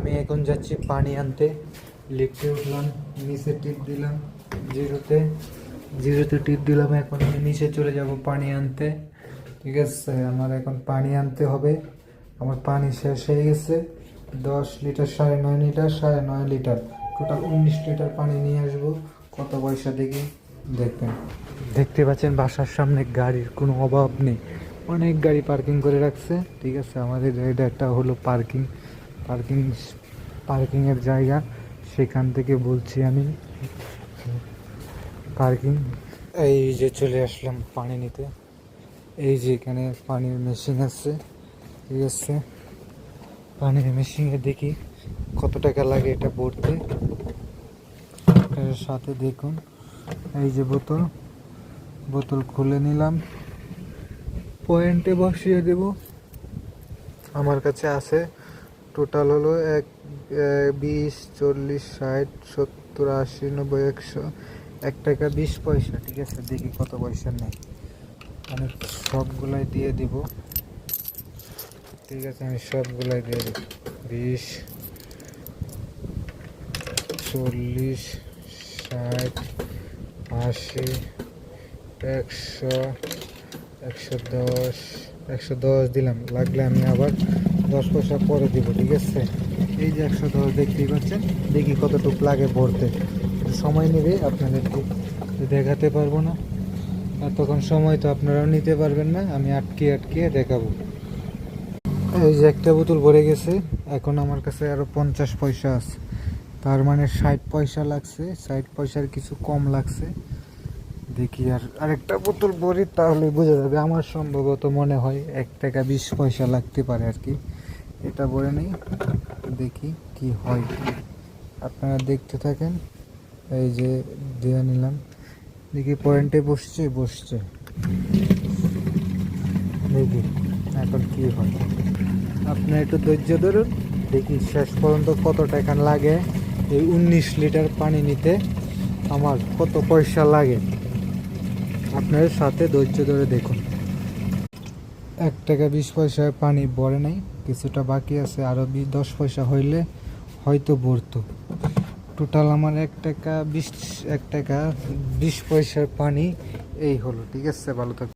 আমি এখন যাচ্ছি পানি আনতে। লিফটে উঠলাম, নিচে টিপ দিলাম, জিরোতে টিপ দিলাম। এখন আমি নিচে চলে যাব পানি আনতে। ঠিক আছে, আমার এখন পানি আনতে হবে। আমার পানি শেষ হয়ে গেছে। 10 litre, 9.5 litre, 9.5 litre, total 19 litre পানি নিয়ে আসবো। কত পয়সা দেখি, দেখবেন। দেখতে পাচ্ছেন বাসার সামনে গাড়ির কোনো অভাব নেই, অনেক গাড়ি পার্কিং করে রাখছে। ঠিক আছে, আমাদের এটা একটা হলো পার্কিংয়ের জায়গা। সেখান থেকে বলছি আমি পার্কিং। এই যে চলে আসলাম পানি নিতে। এই যে এখানে পানির মেশিন আছে। ঠিক আছে, পানির মেশিনে দেখি কত টাকা লাগে এটা ভরতে। এর সাথে দেখুন, এই যে বোতল খুলে নিলাম, পয়েন্টে বসিয়ে দেব। আমার কাছে আছে টোটাল হলো 20, 40, 60, 70, 80, 90, 100, 1 টাকা 20 পয়সা। ঠিক আছে, দেখি কত পয়সা নেই। আমি সবগুলাই দিয়ে দিব। ঠিক আছে, আমি সবগুলাই দিয়ে দেব। 20, 40, 60, 80, 100, 110, 110 দিলাম। লাগলে আমি আবার 10 পয়সা পরে দিব। ঠিক আছে, এই যে 110 দেখতেই পাচ্ছেন। দেখি কতটুকু লাগে ভরতে। সময় নেবে, আপনাদেরকে দেখাতে পারবো না এতক্ষণ। সময় তো আপনারাও নিতে পারবেন না, আমি আটকে দেখাবো। এই যে একটা বোতল ভরে গেছে। এখন আমার কাছে আরো 50 পয়সা আছে, তার মানে 60 পয়সা লাগছে। 60 পয়সার কিছু কম লাগছে। দেখি আর আরেকটা বোতল ভরি, তাহলে বোঝা যাবে। আমার সম্ভবত মনে হয় 1 টাকা 20 পয়সা লাগতে পারে আর কি। এটা ভরে নেই, দেখি কি হয়। আপনারা দেখতে থাকেন। এই যে দিয়ে নিলাম, দেখি পয়েন্টে বসছে। দেখি এখন কি হয়। আপনার একটু ধৈর্য ধরুন, দেখি শেষ পর্যন্ত কত টাকা লাগে। এই 19 লিটার পানি নিতে আমার কত পয়সা লাগে, আপনার সাথে ধৈর্য ধরে দেখুন। 1 টাকা 20 পয়সায় পানি ভরে নাই, কিছুটা বাকি আছে। আরও 10 পয়সা হইলে হয়তো ভরতো। টোটাল আমার 1 টাকা 20 পয়সার পানি এই হলো। ঠিক আছে, ভালো থাকবে।